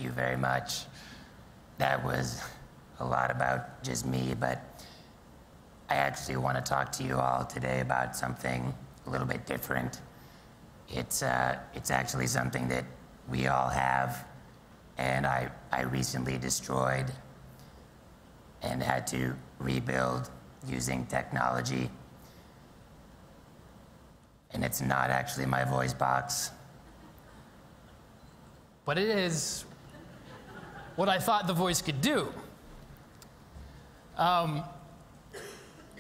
you very much. That was a lot about just me, but I actually want to talk to you all today about something a little bit different. It's actually something that we all have, and I recently destroyed and had to rebuild using technology. And it's not actually my voice box. But it is what I thought the voice could do.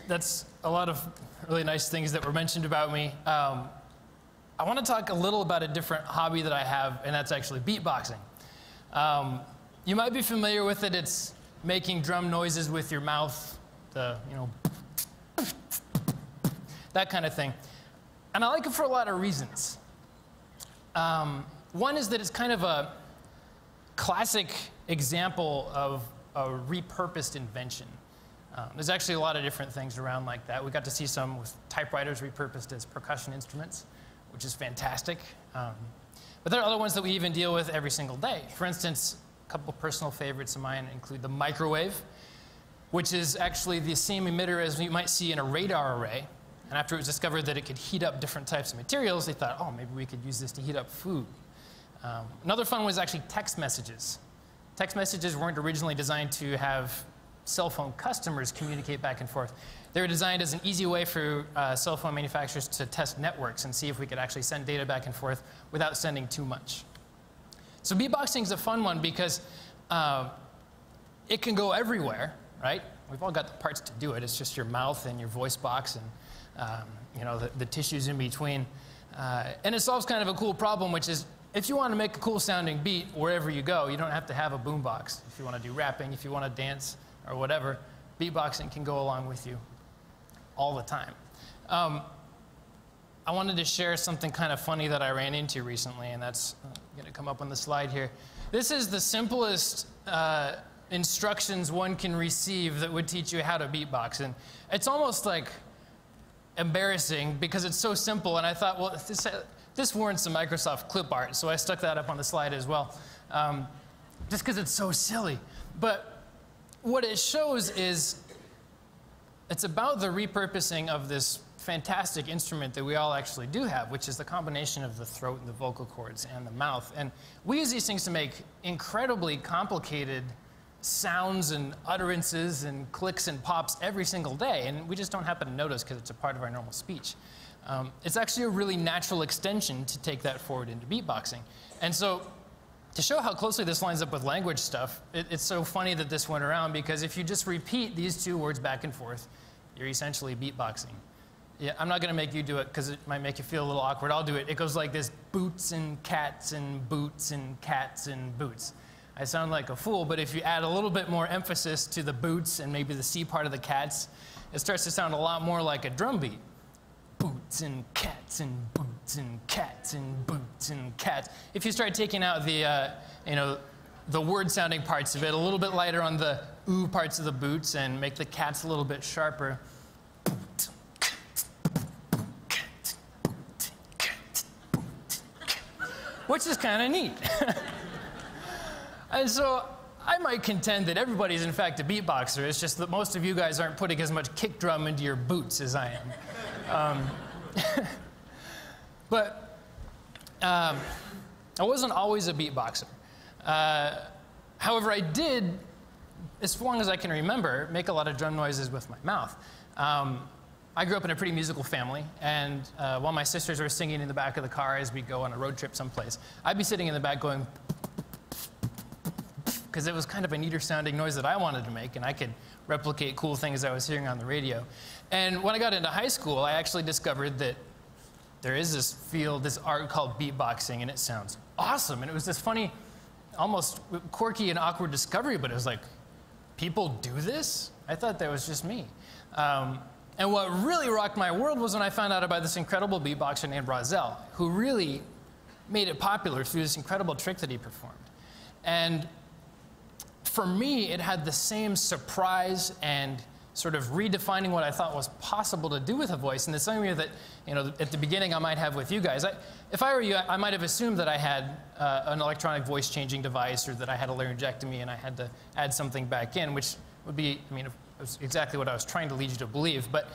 That's a lot of really nice things that were mentioned about me. I want to talk a little about a different hobby that I have, and that's actually beatboxing. You might be familiar with it. It's making drum noises with your mouth, that kind of thing. And I like it for a lot of reasons. One is that it's kind of a classic example of a repurposed invention. There's actually a lot of different things around like that. We got to see some with typewriters repurposed as percussion instruments, which is fantastic. But there are other ones that we even deal with every single day. For instance, a couple of personal favorites of mine include the microwave, which is actually the same emitter as you might see in a radar array. And after it was discovered that it could heat up different types of materials, they thought, oh, maybe we could use this to heat up food. Another fun one was actually text messages. Text messages weren't originally designed to have cell phone customers communicate back and forth. They were designed as an easy way for cell phone manufacturers to test networks and see if we could actually send data back and forth without sending too much. So beatboxing is a fun one because it can go everywhere, right? We've all got the parts to do it. It's just your mouth and your voice box and the tissues in between. And it solves kind of a cool problem, which is if you want to make a cool sounding beat wherever you go, you don't have to have a boombox. If you want to do rapping, if you want to dance or whatever, beatboxing can go along with you all the time. I wanted to share something kind of funny that I ran into recently, and that's going to come up on the slide here. This is the simplest instructions one can receive that would teach you how to beatbox. And it's almost like embarrassing because it's so simple, and I thought, well, this warrants some Microsoft clip art, so I stuck that up on the slide as well, just because it's so silly. But what it shows is it's about the repurposing of this fantastic instrument that we all actually do have, which is the combination of the throat and the vocal cords and the mouth. And we use these things to make incredibly complicated sounds and utterances and clicks and pops every single day, and we just don't happen to notice because it's a part of our normal speech. It's actually a really natural extension to take that forward into beatboxing. And so to show how closely this lines up with language stuff, it's so funny that this went around, because if you just repeat these two words back and forth, you're essentially beatboxing. Yeah, I'm not going to make you do it because it might make you feel a little awkward. I'll do it. It goes like this: boots and cats and boots and cats and boots. I sound like a fool, but if you add a little bit more emphasis to the boots and maybe the C part of the cats, it starts to sound a lot more like a drum beat. Boots and cats and boots and cats and boots and cats. If you start taking out the, the word-sounding parts of it, a little bit lighter on the ooh parts of the boots, and make the cats a little bit sharper. Which is kind of neat. And so I might contend that everybody's in fact a beatboxer. It's just that most of you guys aren't putting as much kick drum into your boots as I am. But I wasn't always a beatboxer. However, I did, as long as I can remember, make a lot of drum noises with my mouth. I grew up in a pretty musical family, and while my sisters were singing in the back of the car as we go on a road trip someplace, I'd be sitting in the back going, because it was kind of a neater sounding noise that I wanted to make, and I could replicate cool things I was hearing on the radio. And when I got into high school, I actually discovered that there is this field, this art called beatboxing, and it sounds awesome. And it was this funny, almost quirky and awkward discovery, but it was like, people do this? I thought that was just me. And what really rocked my world was when I found out about this incredible beatboxer named Rozelle, who really made it popular through this incredible trick that he performed. And for me, it had the same surprise and sort of redefining what I thought was possible to do with a voice in the same way that, at the beginning I might have with you guys. If I were you, I might have assumed that I had an electronic voice changing device, or that I had a laryngectomy and I had to add something back in, which would be, it was exactly what I was trying to lead you to believe. But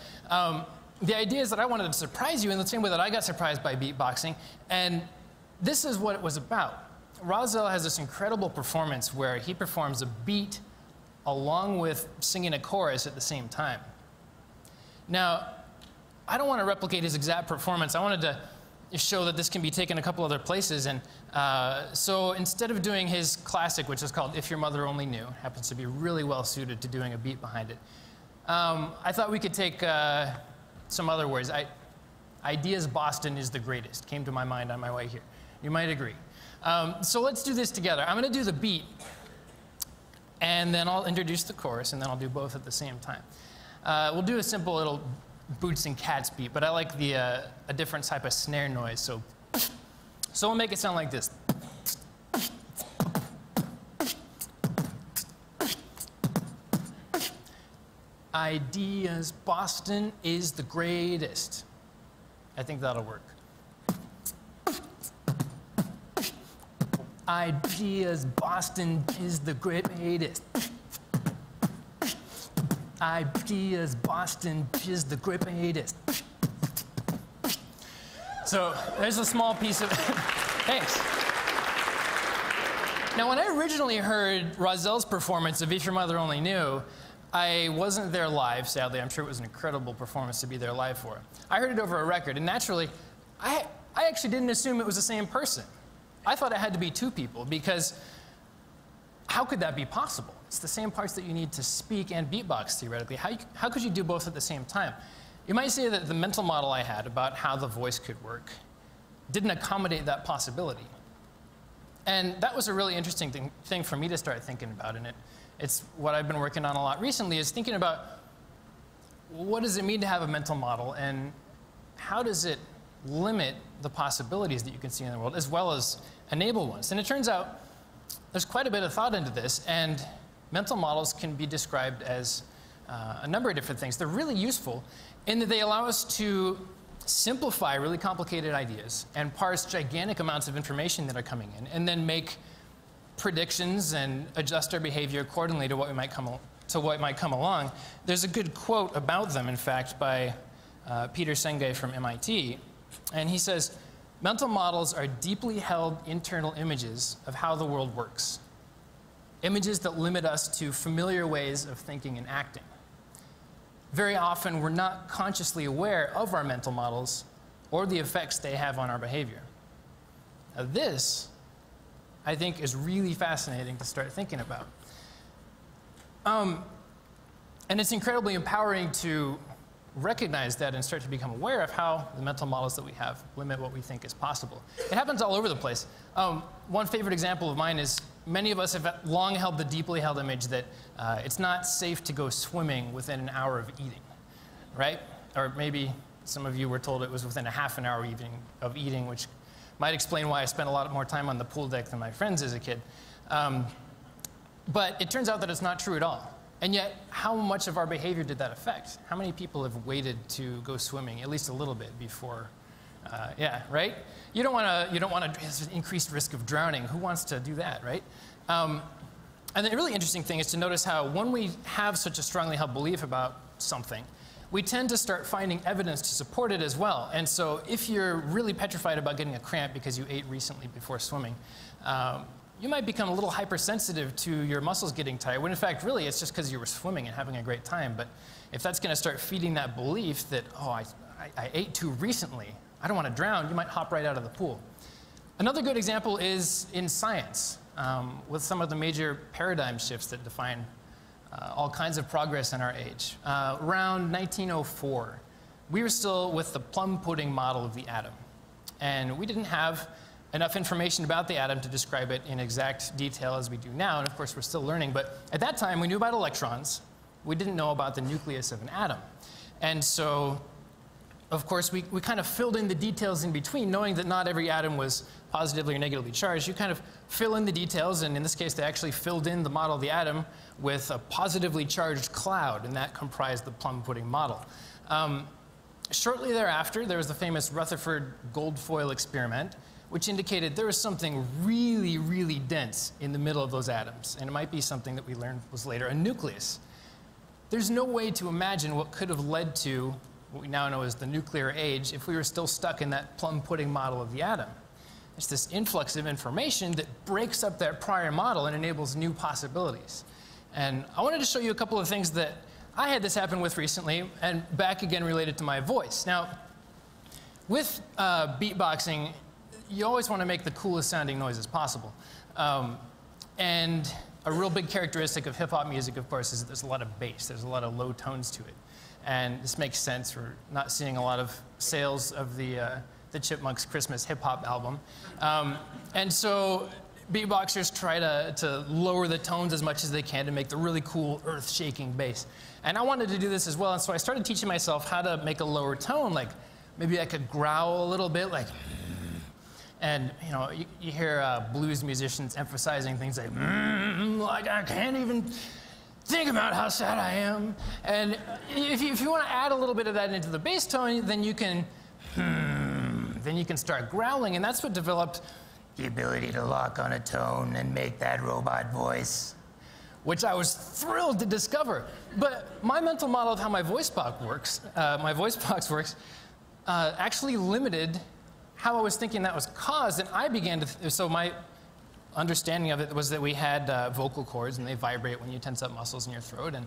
the idea is that I wanted to surprise you in the same way that I got surprised by beatboxing. And this is what it was about. Razel has this incredible performance where he performs a beat along with singing a chorus at the same time. Now, I don't want to replicate his exact performance. I wanted to show that this can be taken a couple other places. And so instead of doing his classic, which is called If Your Mother Only Knew, happens to be really well suited to doing a beat behind it, I thought we could take some other words. Ideas Boston is the greatest came to my mind on my way here. You might agree. So let's do this together. I'm going to do the beat, and then I'll introduce the chorus, and then I'll do both at the same time. We'll do a simple little Boots and Cats beat, but I like a different type of snare noise. So we'll make it sound like this. Ideas Boston is the greatest. I think that'll work. Ideas Boston is the greatest. Ideas Boston is the greatest. So there's a small piece of thanks. Now, when I originally heard Razel's performance of If Your Mother Only Knew, I wasn't there live, sadly. I'm sure it was an incredible performance to be there live for. I heard it over a record, and naturally, I actually didn't assume it was the same person. I thought it had to be two people, because how could that be possible? It's the same parts that you need to speak and beatbox, theoretically. How could you do both at the same time? You might say that the mental model I had about how the voice could work didn't accommodate that possibility. And that was a really interesting thing for me to start thinking about, and it's what I've been working on a lot recently, is thinking about what does it mean to have a mental model, and how does it limit the possibilities that you can see in the world, as well as enable ones. And it turns out there's quite a bit of thought into this, and mental models can be described as a number of different things. They're really useful in that they allow us to simplify really complicated ideas and parse gigantic amounts of information that are coming in, and then make predictions and adjust our behavior accordingly to what might come along. There's a good quote about them, in fact, by Peter Senge from MIT, and he says, "Mental models are deeply held internal images of how the world works, images that limit us to familiar ways of thinking and acting. Very often, we're not consciously aware of our mental models or the effects they have on our behavior." Now, this, I think, is really fascinating to start thinking about. And it's incredibly empowering to recognize that and start to become aware of how the mental models that we have limit what we think is possible. It happens all over the place. One favorite example of mine is many of us have long held the deeply held image that it's not safe to go swimming within an hour of eating, right? Or maybe some of you were told it was within a half an hour of eating, which might explain why I spent a lot more time on the pool deck than my friends as a kid. But it turns out that it's not true at all. And yet, how much of our behavior did that affect? How many people have waited to go swimming at least a little bit before? Yeah, right? You don't want to increased risk of drowning. Who wants to do that, right? And the really interesting thing is to notice how when we have such a strongly held belief about something, we tend to start finding evidence to support it as well. And so if you're really petrified about getting a cramp because you ate recently before swimming, you might become a little hypersensitive to your muscles getting tired, when in fact, really, it's just because you were swimming and having a great time. But if that's going to start feeding that belief that, oh, I ate too recently, I don't want to drown, you might hop right out of the pool. Another good example is in science, with some of the major paradigm shifts that define all kinds of progress in our age. Around 1904, we were still with the plum pudding model of the atom. And we didn't have enough information about the atom to describe it in exact detail as we do now. And of course, we're still learning. But at that time, we knew about electrons. We didn't know about the nucleus of an atom. And so of course, we kind of filled in the details in between, knowing that not every atom was positively or negatively charged. You kind of fill in the details, and in this case, they actually filled in the model of the atom with a positively charged cloud, and that comprised the plum pudding model. Shortly thereafter, there was the famous Rutherford gold foil experiment, which indicated there was something really, really dense in the middle of those atoms, and it might be something that we learned was later a nucleus. There's no way to imagine what could have led to what we now know as the nuclear age if we were still stuck in that plum pudding model of the atom. It's this influx of information that breaks up that prior model and enables new possibilities. And I wanted to show you a couple of things that I had this happen with recently, and back again related to my voice. Now, with beatboxing, you always want to make the coolest sounding noises possible. And a real big characteristic of hip-hop music, of course, is that there's a lot of bass. There's a lot of low tones to it. And this makes sense. We're not seeing a lot of sales of the Chipmunks' Christmas hip-hop album. And so beatboxers try to lower the tones as much as they can to make the really cool, earth-shaking bass. And I wanted to do this as well, and so I started teaching myself how to make a lower tone. Like, maybe I could growl a little bit, like... And you know, you hear blues musicians emphasizing things like I can't even think about how sad I am. And if you want to add a little bit of that into the bass tone, then you can start growling, and that's what developed The ability to lock on a tone and make that robot voice. Which I was thrilled to discover. But my mental model of how my voice box works, actually limited how I was thinking that was caused, and I began to, so my understanding of it was that we had vocal cords, and they vibrate when you tense up muscles in your throat, and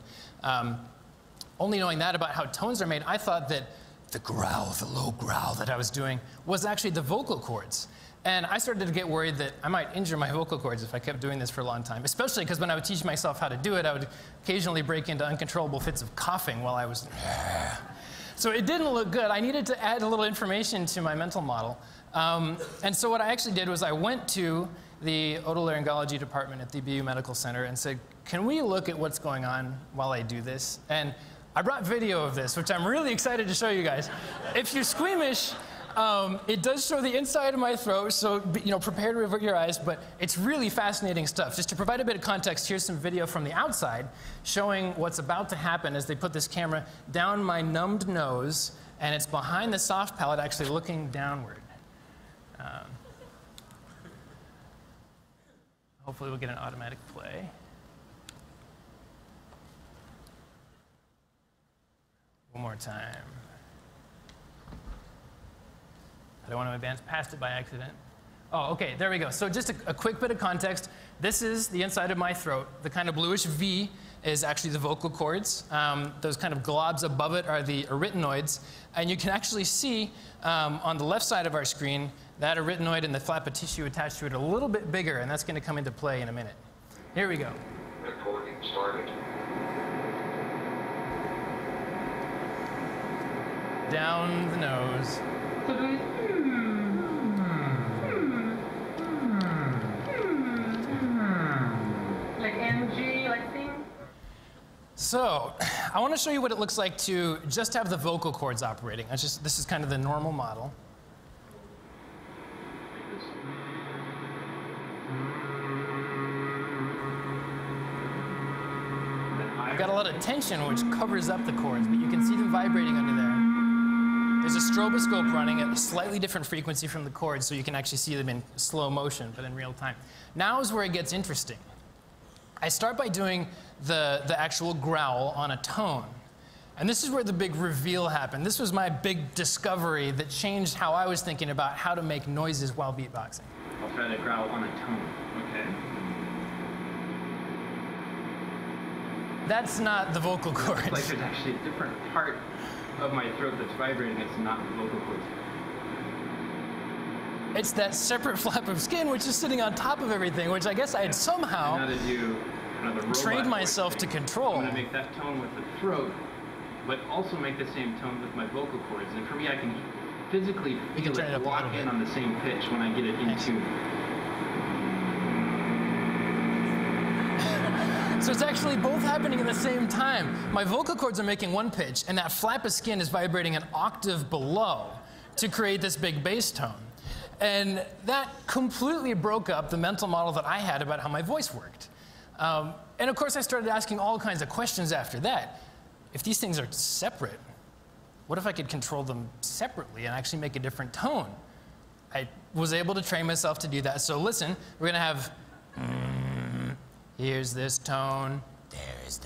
only knowing that about how tones are made, I thought that the growl, the low growl that I was doing was actually the vocal cords. And I started to get worried that I might injure my vocal cords if I kept doing this for a long time, especially because when I would teach myself how to do it, I would occasionally break into uncontrollable fits of coughing while I was... So it didn't look good. I needed to add a little information to my mental model. And so what I actually did was I went to the otolaryngology department at the BU Medical Center and said, can we look at what's going on while I do this? And I brought video of this, which I'm really excited to show you guys. If you're squeamish, it does show the inside of my throat, so prepare to avert your eyes, but it's really fascinating stuff. Just to provide a bit of context, here's some video from the outside showing what's about to happen as they put this camera down my numbed nose, and it's behind the soft palate, actually looking downward. Hopefully we'll get an automatic play. One more time. I don't want to advance past it by accident. Oh, okay, there we go. So just a quick bit of context. This is the inside of my throat. The kind of bluish V is actually the vocal cords. Those kind of globs above it are the arytenoids. And you can actually see on the left side of our screen that arytenoid and the flap of tissue attached to it a little bit bigger, and that's going to come into play in a minute. Here we go. Recording started. Down the nose. Like NG, like thing? So, I want to show you what it looks like to just have the vocal cords operating. This is kind of the normal model. I've got a lot of tension which covers up the cords, but you can see them vibrating under there. There's a stroboscope running at a slightly different frequency from the cords, so you can actually see them in slow motion, but in real time. Now is where it gets interesting. I start by doing the actual growl on a tone. And this is where the big reveal happened. This was my big discovery that changed how I was thinking about how to make noises while beatboxing. I'll try to growl on a tone, okay? That's not the vocal cords. It's like there's actually a different part of my throat that's vibrating that's not the vocal cords. It's that separate flap of skin which is sitting on top of everything, which I guess I had somehow Now to do kind of the robot trained myself voice to thing. control. I'm going to make that tone with the throat, but also make the same tone with my vocal cords. And for me, I can physically feel turn it up it a lock little in bit. on the same pitch when I get it in tune. So it's actually both happening at the same time. My vocal cords are making one pitch, and that flap of skin is vibrating an octave below to create this big bass tone. And that completely broke up the mental model that I had about how my voice worked. And of course, I started asking all kinds of questions after that. If these things are separate, what if I could control them separately and actually make a different tone? I was able to train myself to do that. So listen, we're going to have, here's this tone. There's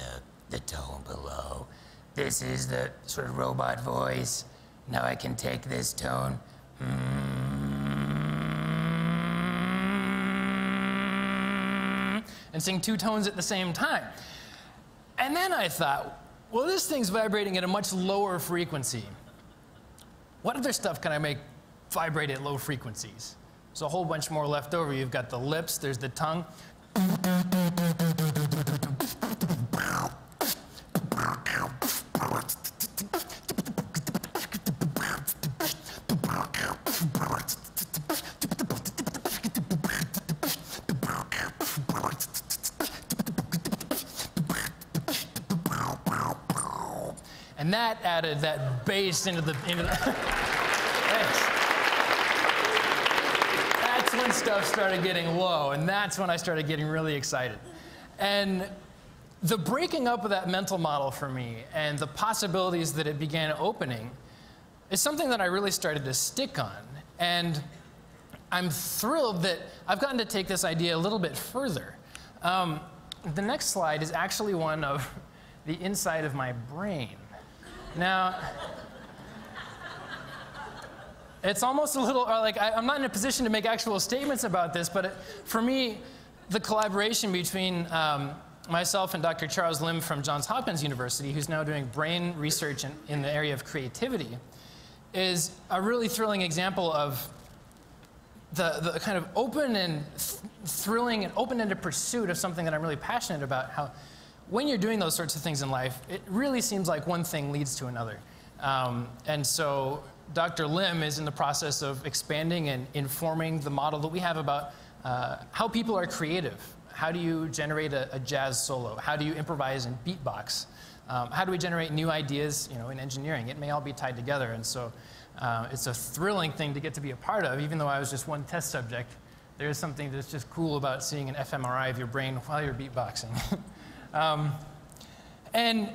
the tone below. This is the sort of robot voice. Now I can take this tone. And sing two tones at the same time. And then I thought, well, this thing's vibrating at a much lower frequency. What other stuff can I make vibrate at low frequencies? There's a whole bunch more left over. You've got the lips, there's the tongue. And that added that bass into the Thanks. That's when stuff started getting low, and that's when I started getting really excited. And the breaking up of that mental model for me and the possibilities that it began opening is something that I really started to stick on. And I'm thrilled that I've gotten to take this idea a little bit further. The next slide is actually one of the inside of my brain. Now, it's almost a little, like, I'm not in a position to make actual statements about this, but for me, the collaboration between myself and Dr. Charles Lim from Johns Hopkins University, who's now doing brain research in the area of creativity, is a really thrilling example of the kind of open and thrilling and open-ended pursuit of something that I'm really passionate about, how when you're doing those sorts of things in life, it really seems like one thing leads to another. And so Dr. Lim is in the process of expanding and informing the model that we have about how people are creative. How do you generate a jazz solo? How do you improvise and beatbox? How do we generate new ideas, in engineering? It may all be tied together. And so it's a thrilling thing to get to be a part of, even though I was just one test subject. There is something that's just cool about seeing an fMRI of your brain while you're beatboxing. And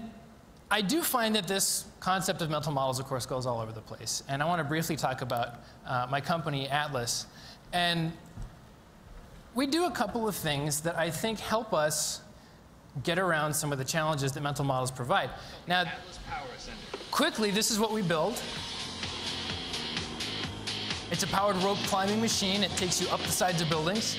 I do find that this concept of mental models, of course, goes all over the place. And I want to briefly talk about my company, Atlas. And we do a couple of things that I think help us get around some of the challenges that mental models provide. Now, quickly, this is what we build. It's a powered rope climbing machine. It takes you up the sides of buildings.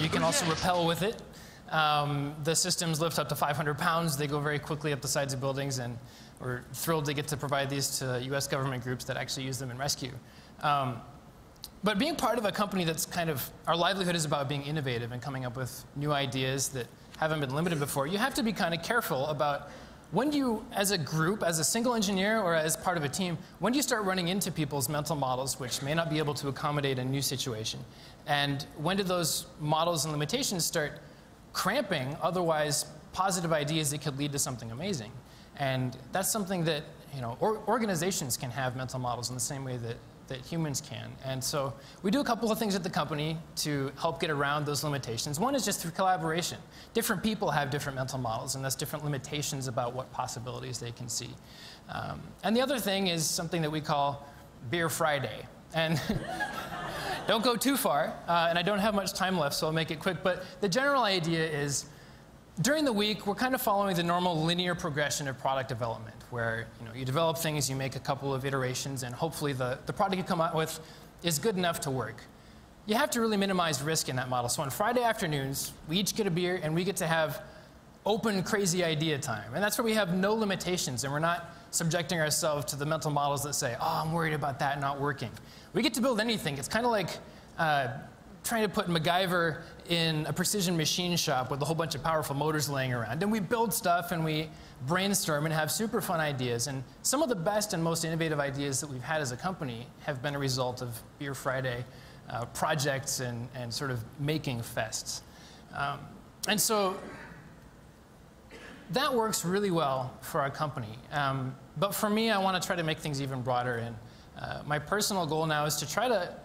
You can also rappel with it. The systems lift up to 500 pounds. They go very quickly up the sides of buildings, and we're thrilled to get to provide these to US government groups that actually use them in rescue. But being part of a company that's our livelihood is about being innovative and coming up with new ideas that haven't been limited before, you have to be kind of careful about when do you, as a group, as a single engineer or as part of a team, when do you start running into people's mental models which may not be able to accommodate a new situation? And when do those models and limitations start cramping otherwise positive ideas that could lead to something amazing? And that's something that organizations can have mental models in the same way that humans can. And so we do a couple of things at the company to help get around those limitations. One is just through collaboration. Different people have different mental models, and that's different limitations about what possibilities they can see. And the other thing is something that we call Beer Friday. And don't go too far, and I don't have much time left, so I'll make it quick. But the general idea is, during the week, we're kind of following the normal linear progression of product development, where you develop things, you make a couple of iterations, and hopefully the product you come out with is good enough to work. You have to really minimize risk in that model. So on Friday afternoons, we each get a beer, and we get to have open, crazy idea time. And that's where we have no limitations, and we're not subjecting ourselves to the mental models that say, oh, I'm worried about that not working. We get to build anything. It's kind of like trying to put MacGyver in a precision machine shop with a whole bunch of powerful motors laying around. And we build stuff and we brainstorm and have super fun ideas. And some of the best and most innovative ideas that we've had as a company have been a result of Beer Friday projects and sort of making fests. And so that works really well for our company. But for me, I want to try to make things even broader. And my personal goal now is to try to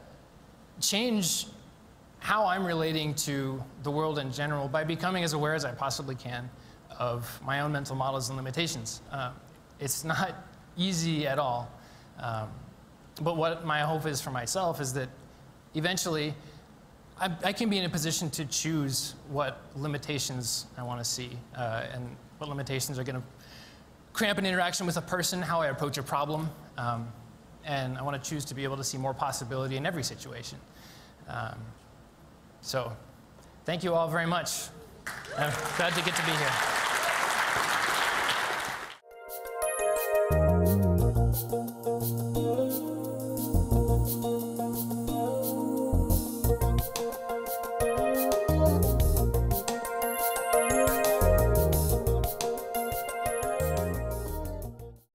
change how I'm relating to the world in general by becoming as aware as I possibly can of my own mental models and limitations. It's not easy at all. But what my hope is for myself is that eventually I can be in a position to choose what limitations I want to see and what limitations are going to cramp an interaction with a person, how I approach a problem. And I want to choose to be able to see more possibility in every situation. So thank you all very much. I'm glad to get to be here.